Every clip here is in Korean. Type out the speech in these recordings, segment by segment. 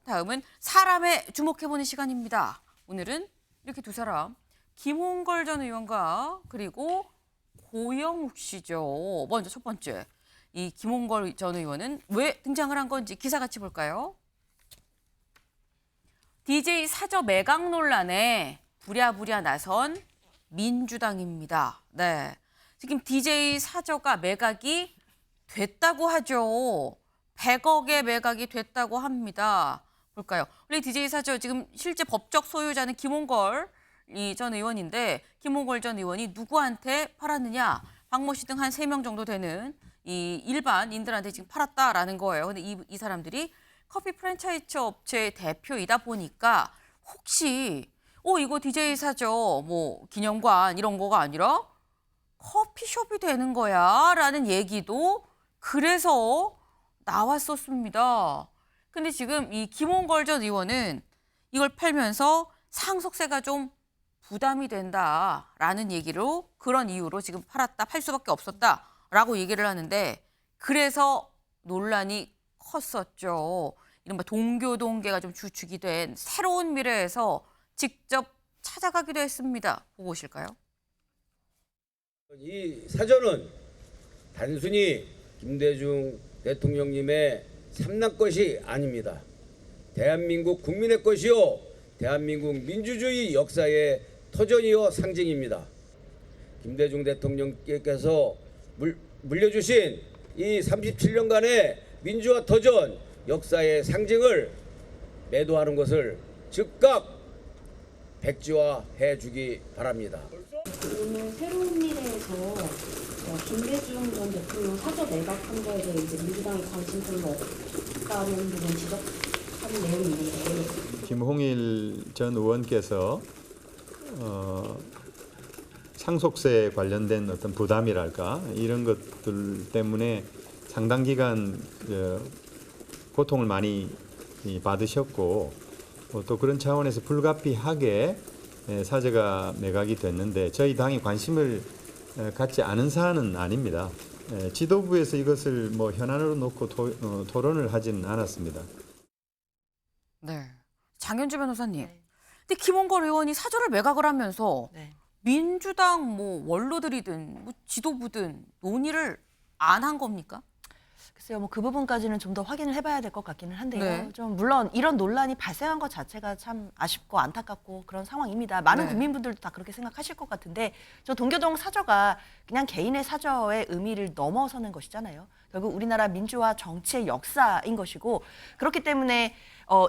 다음은 사람에 주목해보는 시간입니다. 오늘은 이렇게 두 사람, 김홍걸 전 의원과 그리고 고영욱 씨죠. 먼저 첫 번째, 이 김홍걸 전 의원은 왜 등장을 한 건지 기사 같이 볼까요? DJ 사저 매각 논란에 부랴부랴 나선 민주당입니다. 네, 지금 DJ 사저가 매각이 됐다고 하죠. 100억의 매각이 됐다고 합니다. 볼까요? 원래 DJ 사저 지금 실제 법적 소유자는 김홍걸 전 의원인데 김홍걸 전 의원이 누구한테 팔았느냐? 박모 씨 등 한 3명 정도 되는 이 일반인들한테 지금 팔았다라는 거예요. 근데 이 사람들이 커피 프랜차이즈 업체의 대표이다 보니까 혹시 이거 DJ 사저 뭐 기념관 이런 거가 아니라 커피숍이 되는 거야 라는 얘기도 그래서 나왔었습니다. 근데 지금 이 김홍걸 전 의원은 이걸 팔면서 상속세가 좀 부담이 된다라는 얘기로 그런 이유로 지금 팔 수밖에 없었다라고 얘기를 하는데 그래서 논란이 컸었죠. 이른바 동교동계가 좀 주축이 된 새로운 미래에서 직접 찾아가기도 했습니다. 보고 오실까요? 이 사전은 단순히 김대중 대통령님의 삼남 것이 아닙니다. 대한민국 국민의 것이요, 대한민국 민주주의 역사의 터전이요 상징입니다. 김대중 대통령께서 물려주신 이 37년간의 민주화 터전 역사의 상징을 매도하는 것을 즉각 백지화해 주기 바랍니다. 오늘 새로운 미래에서 김대중 전 대통령 사저 매각한 거에 대해 이제 민주당이 관심 별로 없다는 부분 지적하는 내용인데 김홍일 전 의원께서 상속세 관련된 어떤 부담이랄까 이런 것들 때문에 상당 기간 고통을 많이 받으셨고 또 그런 차원에서 불가피하게 사저가 매각이 됐는데 저희 당이 관심을 갖지 않은 사안은 아닙니다. 지도부에서 이것을 뭐 현안으로 놓고 토론을 하지는 않았습니다. 네, 장현주 변호사님. 네. 근데 김홍걸 의원이 사저를 매각을 하면서 네. 민주당 뭐 원로들이든 뭐 지도부든 논의를 안 한 겁니까? 글쎄요, 뭐 그 부분까지는 좀 더 확인을 해봐야 될 것 같기는 한데요. 네. 좀 물론 이런 논란이 발생한 것 자체가 참 아쉽고 안타깝고 그런 상황입니다. 많은 네. 국민분들도 다 그렇게 생각하실 것 같은데 저 동교동 사저가 그냥 개인의 사저의 의미를 넘어서는 것이잖아요. 결국 우리나라 민주화 정치의 역사인 것이고 그렇기 때문에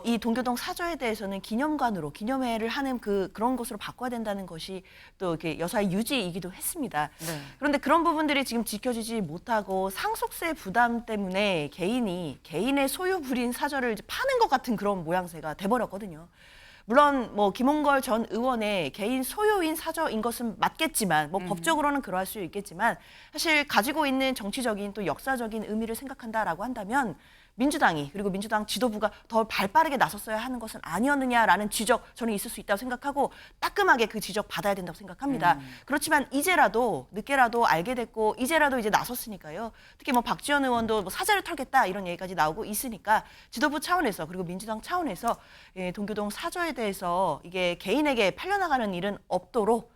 이 동교동 사저에 대해서는 기념관으로 기념회를 하는 그런 것으로 바꿔야 된다는 것이 또 이렇게 여사의 유지이기도 했습니다. 네. 그런데 그런 부분들이 지금 지켜지지 못하고 상속세 부담 때문에 개인의 소유물인 사저를 이제 파는 것 같은 그런 모양새가 돼버렸거든요. 물론 뭐 김홍걸 전 의원의 개인 소유인 사저인 것은 맞겠지만 뭐 법적으로는 그러할 수 있겠지만 사실 가지고 있는 정치적인 또 역사적인 의미를 생각한다라고 한다면 민주당이 그리고 민주당 지도부가 더 발빠르게 나섰어야 하는 것은 아니었느냐라는 지적 저는 있을 수 있다고 생각하고 따끔하게 그 지적 받아야 된다고 생각합니다. 그렇지만 이제라도 늦게라도 알게 됐고 이제라도 이제 나섰으니까요. 특히 뭐 박지원 의원도 뭐 사자를 털겠다 이런 얘기까지 나오고 있으니까 지도부 차원에서 그리고 민주당 차원에서 동교동 사저에 대해서 이게 개인에게 팔려나가는 일은 없도록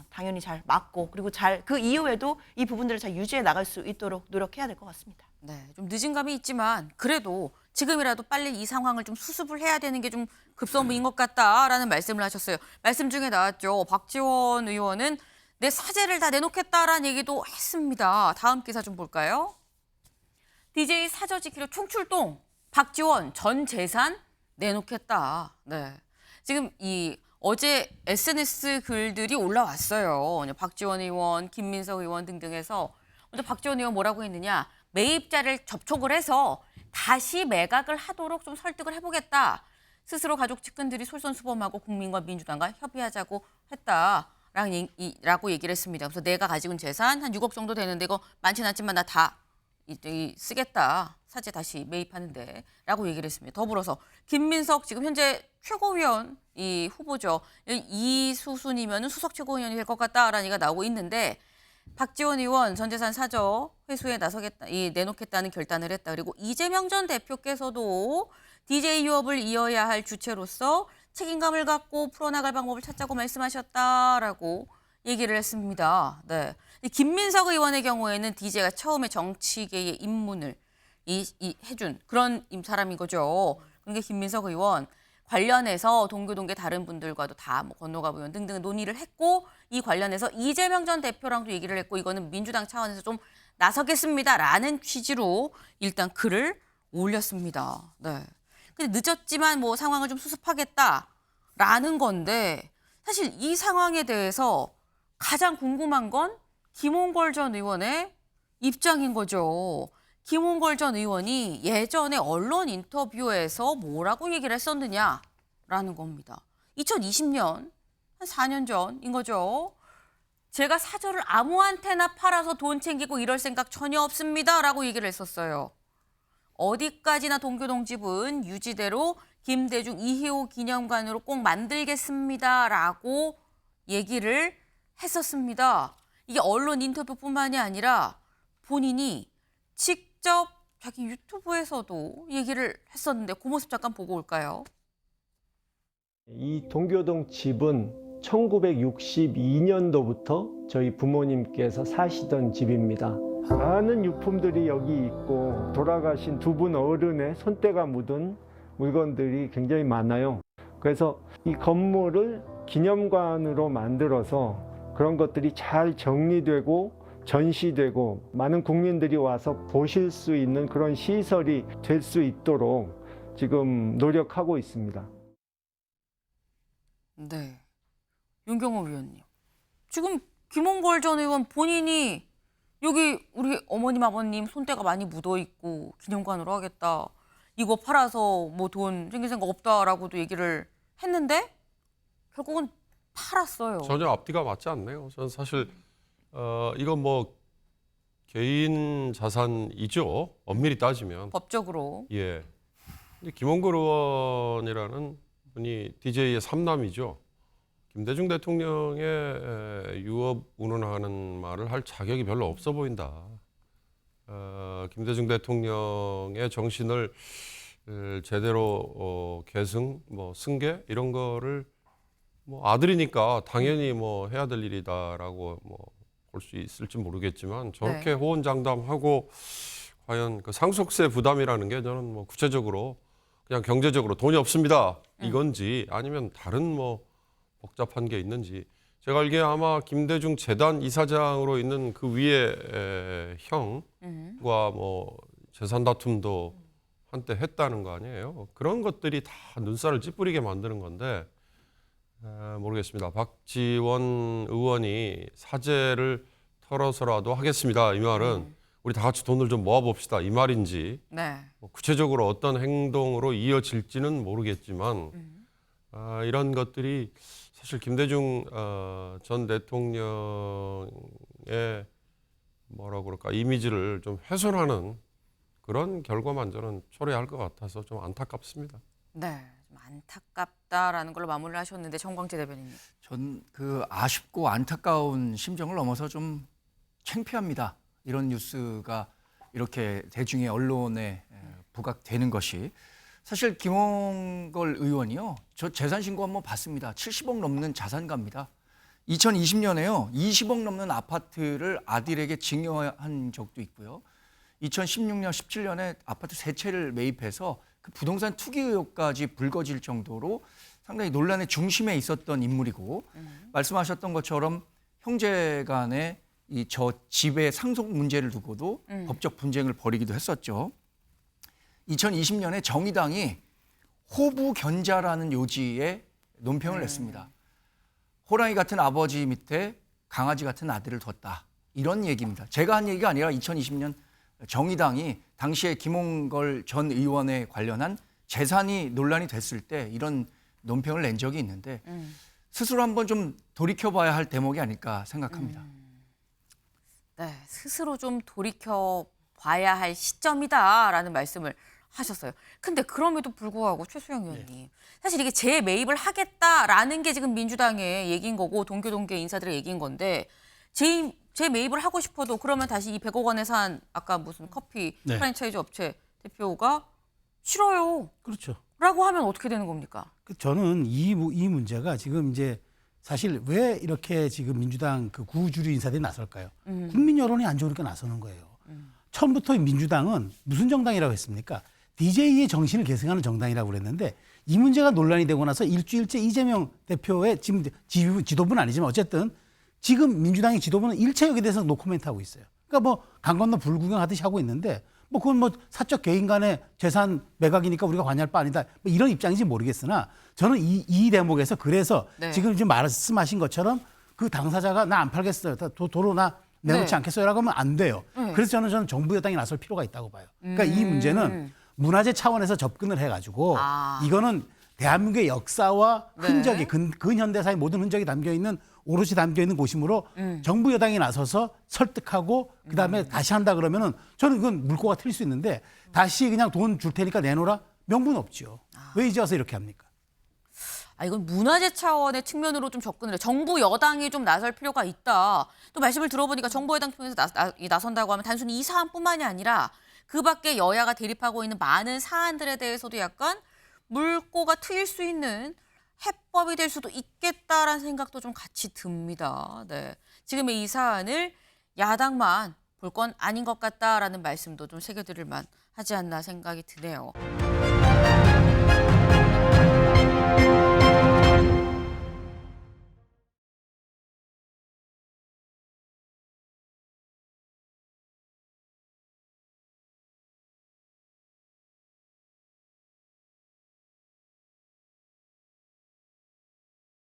당연히 잘 막고 그리고 잘 그 이후에도 이 부분들을 잘 유지해 나갈 수 있도록 노력해야 될 것 같습니다. 네, 좀 늦은 감이 있지만 그래도 지금이라도 빨리 이 상황을 좀 수습을 해야 되는 게 좀 급선무인 것 같다라는 말씀을 하셨어요. 말씀 중에 나왔죠. 박지원 의원은 내 사재를 다 내놓겠다라는 얘기도 했습니다. 다음 기사 좀 볼까요? DJ 사저 지키러 총출동. 박지원 전 재산 내놓겠다. 네, 지금 어제 SNS 글들이 올라왔어요. 박지원 의원, 김민석 의원 등등해서 먼저 박지원 의원 뭐라고 했느냐. 매입자를 접촉을 해서 다시 매각을 하도록 좀 설득을 해보겠다. 스스로 가족 측근들이 솔선수범하고 국민과 민주당과 협의하자고 했다라고 얘기를 했습니다. 그래서 내가 가지고 있는 재산 한 6억 정도 되는데 이거 많진 않지만 나 다 쓰겠다. 사재 다시 매입하는데 라고 얘기를 했습니다. 더불어서 김민석 지금 현재 최고위원 후보죠. 이수순이면 수석 최고위원이 될 것 같다라는 얘기가 나오고 있는데 박지원 의원 전 재산 사저 회수에 내놓겠다는 결단을 했다. 그리고 이재명 전 대표께서도 DJ 유업을 이어야 할 주체로서 책임감을 갖고 풀어나갈 방법을 찾자고 말씀하셨다라고 얘기를 했습니다. 네. 김민석 의원의 경우에는 DJ가 처음에 정치계에 입문을 해준 그런 사람인 거죠. 그러니까 김민석 의원 관련해서 동교동계 다른 분들과도 다 뭐 건너가 의원 등등 논의를 했고 이 관련해서 이재명 전 대표랑도 얘기를 했고 이거는 민주당 차원에서 좀 나서겠습니다라는 취지로 일단 글을 올렸습니다. 네. 근데 늦었지만 뭐 상황을 좀 수습하겠다라는 건데 사실 이 상황에 대해서 가장 궁금한 건 김홍걸 전 의원의 입장인 거죠. 김홍걸 전 의원이 예전에 언론 인터뷰에서 뭐라고 얘기를 했었느냐라는 겁니다. 2020년, 한 4년 전인 거죠. 제가 사저를 아무한테나 팔아서 돈 챙기고 이럴 생각 전혀 없습니다라고 얘기를 했었어요. 어디까지나 동교동 집은 유지대로 김대중 2.25 기념관으로 꼭 만들겠습니다라고 얘기를 했었습니다. 이게 언론 인터뷰뿐만이 아니라 본인이 직접 자기 유튜브에서도 얘기를 했었는데 그 모습 잠깐 보고 올까요? 이 동교동 집은 1962년도부터 저희 부모님께서 사시던 집입니다. 많은 유품들이 여기 있고 돌아가신 두 분 어른의 손때가 묻은 물건들이 굉장히 많아요. 그래서 이 건물을 기념관으로 만들어서 그런 것들이 잘 정리되고 전시되고 많은 국민들이 와서 보실 수 있는 그런 시설이 될 수 있도록 지금 노력하고 있습니다. 네. 윤경호 위원님. 지금 김홍걸 전 의원 본인이 여기 우리 어머님 아버님 손때가 많이 묻어 있고 기념관으로 하겠다. 이거 팔아서 뭐 돈 생길 생각 없다라고도 얘기를 했는데 결국은 팔았어요. 전혀 앞뒤가 맞지 않네요. 저는 사실 이건 뭐 개인 자산이죠. 엄밀히 따지면. 법적으로. 예. 근데 김홍걸 의원이라는 분이 DJ의 삼남이죠. 김대중 대통령의 유업 운운하는 말을 할 자격이 별로 없어 보인다. 김대중 대통령의 정신을 제대로 계승, 뭐 승계 이런 거를 뭐 아들이니까 당연히 뭐 해야 될 일이다라고 뭐 볼 수 있을지 모르겠지만 저렇게 호언장담하고 과연 그 상속세 부담이라는 게 저는 뭐 구체적으로 그냥 경제적으로 돈이 없습니다 이건지 아니면 다른 뭐 복잡한 게 있는지 제가 알기에 아마 김대중 재단 이사장으로 있는 그 위에 형과 뭐 재산 다툼도 한때 했다는 거 아니에요. 그런 것들이 다 눈살을 찌푸리게 만드는 건데 모르겠습니다. 박지원 의원이 사죄를 털어서라도 하겠습니다. 이 말은 우리 다 같이 돈을 좀 모아봅시다. 이 말인지 네. 뭐 구체적으로 어떤 행동으로 이어질지는 모르겠지만 이런 것들이 사실 김대중 전 대통령의 뭐라고 그럴까 이미지를 좀 훼손하는 그런 결과만 저는 초래할 것 같아서 좀 안타깝습니다. 네. 좀 안타깝다라는 걸로 마무리를 하셨는데 정광재 대변인님. 전 그 아쉽고 안타까운 심정을 넘어서 좀 창피합니다. 이런 뉴스가 이렇게 대중의 언론에 부각되는 것이 사실 김홍걸 의원이요. 저 재산 신고 한번 봤습니다. 70억 넘는 자산가입니다. 2020년에요. 20억 넘는 아파트를 아들에게 증여한 적도 있고요. 2016년, 17년에 아파트 세 채를 매입해서 그 부동산 투기 의혹까지 불거질 정도로 상당히 논란의 중심에 있었던 인물이고 말씀하셨던 것처럼 형제 간의 이 저 집의 상속 문제를 두고도 법적 분쟁을 벌이기도 했었죠. 2020년에 정의당이 호부 견자라는 요지에 논평을 냈습니다. 호랑이 같은 아버지 밑에 강아지 같은 아들을 뒀다. 이런 얘기입니다. 제가 한 얘기가 아니라 2020년 정의당이 당시에 김홍걸 전 의원에 관련한 재산이 논란이 됐을 때 이런 논평을 낸 적이 있는데 스스로 한번 좀 돌이켜봐야 할 대목이 아닐까 생각합니다. 네, 스스로 좀 돌이켜봐야 할 시점이다라는 말씀을 하셨어요. 근데 그럼에도 불구하고 최수영 의원님, 사실 이게 재매입을 하겠다라는 게 지금 민주당의 얘기인 거고 동교동계 인사들의 얘기인 건데 재매입을 하고 싶어도 그러면 다시 이 100억 원에 산 아까 무슨 커피 프랜차이즈 업체 대표가 싫어요. 그렇죠. 라고 하면 어떻게 되는 겁니까? 저는 이 문제가 지금 이제 사실 왜 이렇게 지금 민주당 그 구주류 인사들이 나설까요? 국민 여론이 안 좋으니까 나서는 거예요. 처음부터 민주당은 무슨 정당이라고 했습니까? DJ의 정신을 계승하는 정당이라고 그랬는데 이 문제가 논란이 되고 나서 일주일째 이재명 대표의 지금 지도부는 아니지만 어쨌든 지금 민주당의 지도부는 일체 여기에 대해서 노코멘트 하고 있어요. 그러니까 뭐 강 건너 불구경하듯이 하고 있는데 뭐 그건 뭐 사적 개인 간의 재산 매각이니까 우리가 관여할 바 아니다. 뭐 이런 입장인지 모르겠으나 저는 이 대목에서 그래서 네. 지금 말씀하신 것처럼 그 당사자가 나 안 팔겠어요. 도로 나 내놓지 네. 않겠어요라고 하면 안 돼요. 그래서 저는 정부 여당이 나설 필요가 있다고 봐요. 그러니까 이 문제는 문화재 차원에서 접근을 해가지고 이거는 대한민국의 역사와 흔적이 근현대사의 모든 흔적이 담겨있는 오롯이 담겨있는 곳이므로 정부 여당이 나서서 설득하고 그다음에 다시 한다 그러면은 저는 이건 물꼬가 틀릴 수 있는데 다시 그냥 돈 줄 테니까 내놓으라? 명분 없죠. 왜 이제 와서 이렇게 합니까? 이건 문화재 차원의 측면으로 좀 접근을 해요. 정부 여당이 좀 나설 필요가 있다. 또 말씀을 들어보니까 정부 여당 측면에서 나선다고 하면 단순히 이 사안뿐만이 아니라 그 밖에 여야가 대립하고 있는 많은 사안들에 대해서도 약간 물꼬가 트일 수 있는 해법이 될 수도 있겠다라는 생각도 좀 같이 듭니다. 네. 지금의 이 사안을 야당만 볼 건 아닌 것 같다라는 말씀도 좀 새겨드릴 만 하지 않나 생각이 드네요.